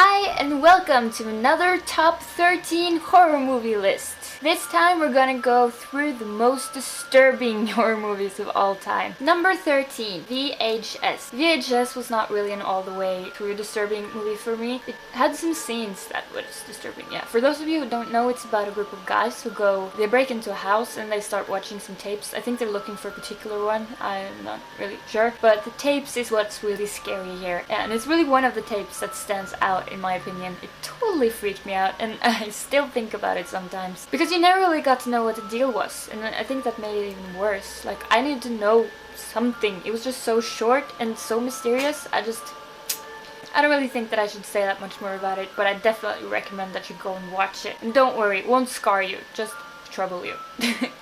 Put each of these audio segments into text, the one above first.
Hi and welcome to another top 13 horror movie list. This time we're gonna go through the most disturbing horror movies of all time. Number 13, VHS. VHS was not really an all the way through disturbing movie for me. It had some scenes that was disturbing, yeah. For those of you who don't know, it's about a group of guys who they break into a house and they start watching some tapes. I think they're looking for a particular one, I'm not really sure. But the tapes is what's really scary here. And it's really one of the tapes that stands out in my opinion. It totally freaked me out and I still think about it sometimes. Because you never really got to know what the deal was, and I think that made it even worse. Like, I needed to know something. It was just so short and so mysterious. I don't really think that I should say that much more about it, but I definitely recommend that you go and watch it. And don't worry, it won't scar you, just trouble you.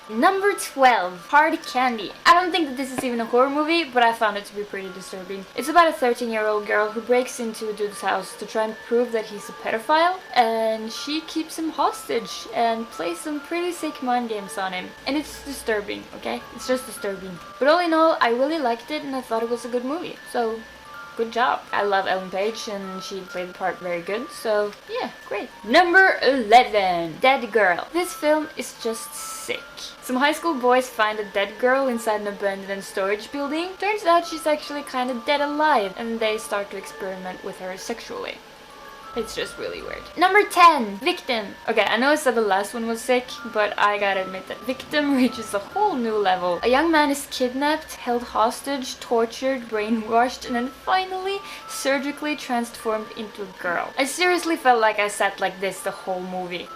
Number 12, Hard Candy. I don't think that this is even a horror movie, but I found it to be pretty disturbing. It's about a 13-year-old girl who breaks into a dude's house to try and prove that he's a pedophile, and she keeps him hostage and plays some pretty sick mind games on him. And it's disturbing, okay? It's just disturbing. But all in all, I really liked it and I thought it was a good movie. So, good job. I love Ellen Page and she played the part very good, so yeah, great. Number 11, Dead Girl. This film is just sick. Some high school boys find a dead girl inside an abandoned storage building. Turns out she's actually kind of dead alive, and they start to experiment with her sexually. It's just really weird. Number 10, Victim. Okay, I know I said the last one was sick, but I gotta admit that Victim reaches a whole new level. A young man is kidnapped, held hostage, tortured, brainwashed, and then finally surgically transformed into a girl. I seriously felt like I sat like this the whole movie.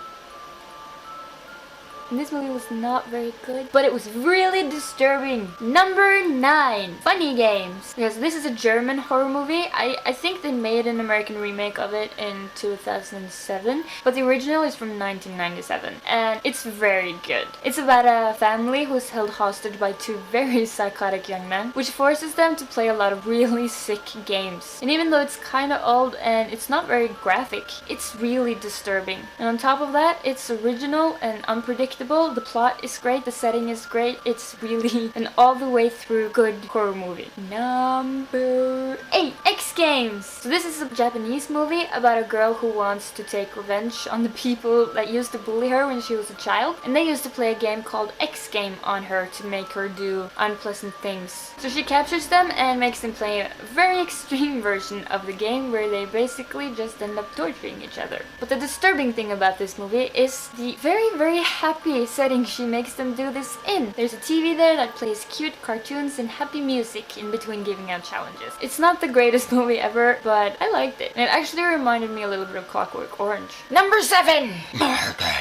And this movie was not very good, but it was really disturbing. Number 9, Funny Games. Because this is a German horror movie. I think they made an American remake of it in 2007, but the original is from 1997, and it's very good. It's about a family who's held hostage by two very psychotic young men, which forces them to play a lot of really sick games. And even though it's kind of old and it's not very graphic, it's really disturbing. And on top of that, it's original and unpredictable. The plot is great, the setting is great. It's really an all the way through good horror movie. Number 8, X Games. So this is a Japanese movie about a girl who wants to take revenge on the people that used to bully her when she was a child. And they used to play a game called X Game on her to make her do unpleasant things. So she captures them and makes them play a very extreme version of the game where they basically just end up torturing each other. But the disturbing thing about this movie is the very happy setting she makes them do this in. There's a TV there that plays cute cartoons and happy music in between giving out challenges. It's not the greatest movie ever, but I liked it. And it actually reminded me a little bit of Clockwork Orange. Number 7! Murder!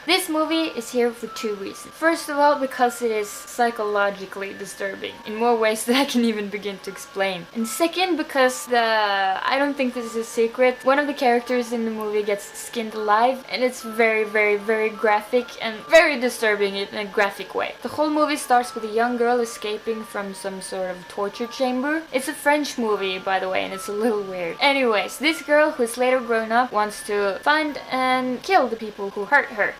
This movie is here for two reasons. First of all, because it is psychologically disturbing in more ways than I can even begin to explain. And second, because I don't think this is a secret, one of the characters in the movie gets skinned alive, and it's very graphic and very disturbing in a graphic way. The whole movie starts with a young girl escaping from some sort of torture chamber. It's a French movie, by the way, and it's a little weird. Anyways, this girl, who is later grown up, wants to find and kill the people who hurt her.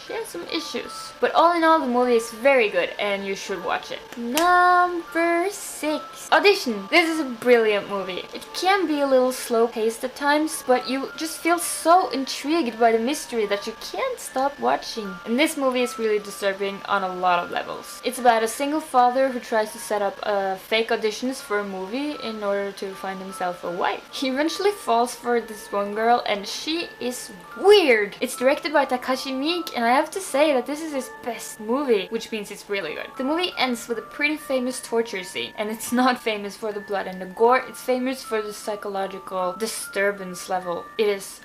She has some issues. But all in all, the movie is very good and you should watch it. Number 6, Audition. This is a brilliant movie. It can be a little slow-paced at times, but you just feel so intrigued by the mystery that you can't stop watching. And this movie is really disturbing on a lot of levels. It's about a single father who tries to set up fake auditions for a movie in order to find himself a wife. He eventually falls for this one girl and she is weird. It's directed by Takashi Miike, and I have to say that this is his best movie, which means it's really good. The movie ends with a pretty famous torture scene, and it's not famous for the blood and the gore, it's famous for the psychological disturbance level.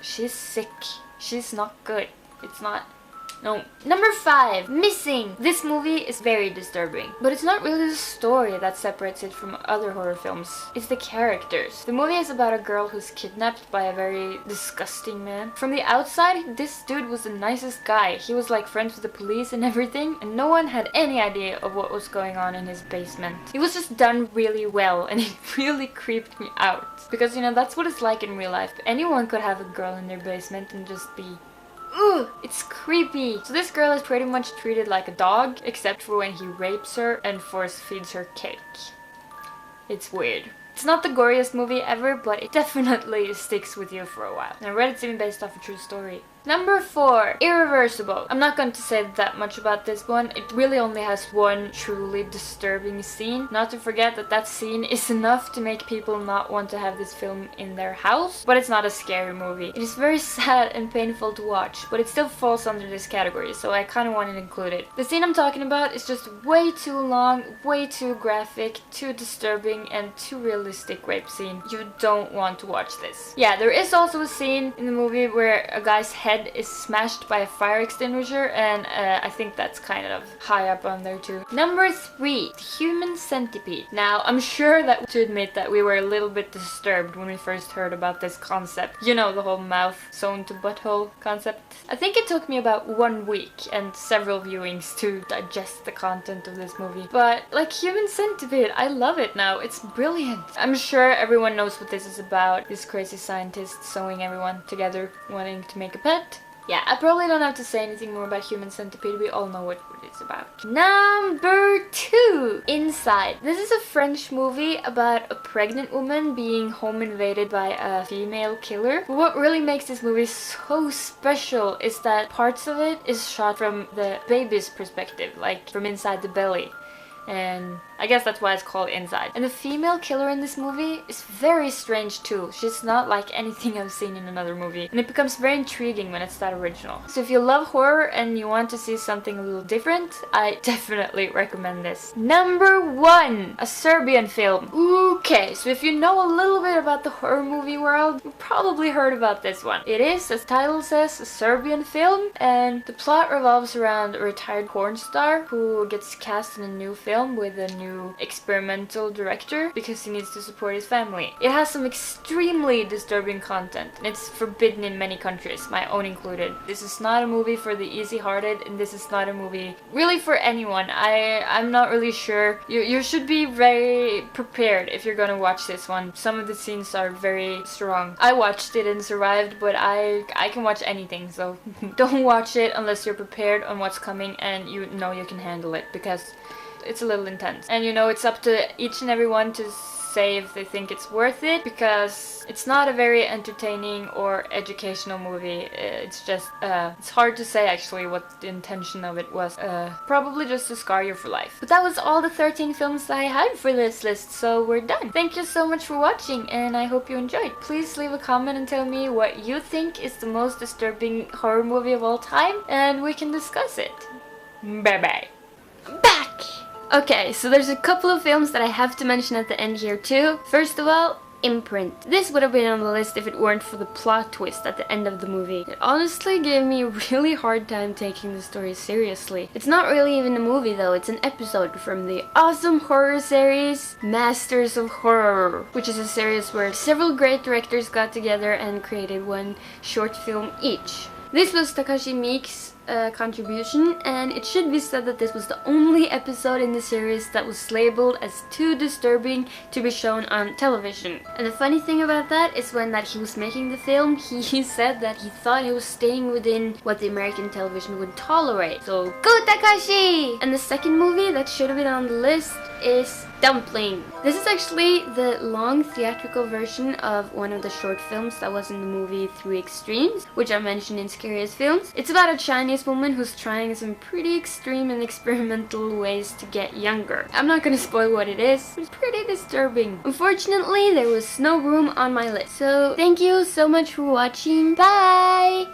She's sick. She's not good. It's not. No. Number 5, Missing. This movie is very disturbing, but it's not really the story that separates it from other horror films. It's the characters. The movie is about a girl who's kidnapped by a very disgusting man. From the outside, this dude was the nicest guy. He was like friends with the police and everything, and no one had any idea of what was going on in his basement. It was just done really well, and it really creeped me out. Because, you know, that's what it's like in real life. Anyone could have a girl in their basement and just be Ugh, it's creepy. So this girl is pretty much treated like a dog, except for when he rapes her and force feeds her cake. It's weird. It's not the goriest movie ever, but it definitely sticks with you for a while. And I read it's even based off a true story. Number 4, Irreversible. I'm not going to say that much about this one. It really only has one truly disturbing scene. Not to forget that that scene is enough to make people not want to have this film in their house. But it's not a scary movie. It is very sad and painful to watch, but it still falls under this category, so I kind of wanted to include it. The scene I'm talking about is just way too long, way too graphic, too disturbing, and too realistic rape scene. You don't want to watch this. Yeah, there is also a scene in the movie where a guy's head is smashed by a fire extinguisher, and I think that's kind of high up on there too. Number 3, Human Centipede. Now, I'm sure that to admit that we were a little bit disturbed when we first heard about this concept. You know, the whole mouth sewn to butthole concept. I think it took me about 1 week and several viewings to digest the content of this movie. But like Human Centipede, I love it now. It's brilliant. I'm sure everyone knows what this is about. This crazy scientist sewing everyone together, wanting to make a pet. Yeah, I probably don't have to say anything more about Human Centipede. We all know what it's about. Number 2, Inside. This is a French movie about a pregnant woman being home invaded by a female killer. But what really makes this movie so special is that parts of it is shot from the baby's perspective, like from inside the belly. And I guess that's why it's called Inside. And the female killer in this movie is very strange too. She's not like anything I've seen in another movie. And it becomes very intriguing when it's that original. So if you love horror and you want to see something a little different, I definitely recommend this. Number 1, a Serbian film. Okay, so if you know a little bit about the horror movie world, you probably heard about this one. It is, as the title says, a Serbian film, and the plot revolves around a retired porn star who gets cast in a new film with a new experimental director because he needs to support his family. It has some extremely disturbing content, and it's forbidden in many countries, my own included. This is not a movie for the easy-hearted, and this is not a movie really for anyone. I'm not really sure. You should be very prepared if you're gonna watch this one. Some of the scenes are very strong. I watched it and survived, but I can watch anything, so don't watch it unless you're prepared on what's coming and you know you can handle it, because it's a little intense. And you know, it's up to each and every one to say if they think it's worth it, because it's not a very entertaining or educational movie. It's just, it's hard to say actually what the intention of it was. Probably just to scar you for life. But that was all the 13 films that I had for this list, so we're done. Thank you so much for watching, and I hope you enjoyed. Please leave a comment and tell me what you think is the most disturbing horror movie of all time, and we can discuss it. Bye bye. Back! Okay, so there's a couple of films that I have to mention at the end here too. First of all, Imprint. This would have been on the list if it weren't for the plot twist at the end of the movie. It honestly gave me a really hard time taking the story seriously. It's not really even a movie though, it's an episode from the awesome horror series Masters of Horror, which is a series where several great directors got together and created one short film each. This was Takashi Miike's contribution, and it should be said that this was the only episode in the series that was labeled as too disturbing to be shown on television. And the funny thing about that is when he was making the film, he said that he thought he was staying within what the American television would tolerate. So, go Takashi! And the second movie that should have been on the list is Dumpling. This is actually the long theatrical version of one of the short films that was in the movie 3 Extremes, which I mentioned in Scariest Films. It's about a Chinese woman who's trying some pretty extreme and experimental ways to get younger. I'm not gonna spoil what it is. It's pretty disturbing. Unfortunately, there was no room on my list. So, thank you so much for watching. Bye!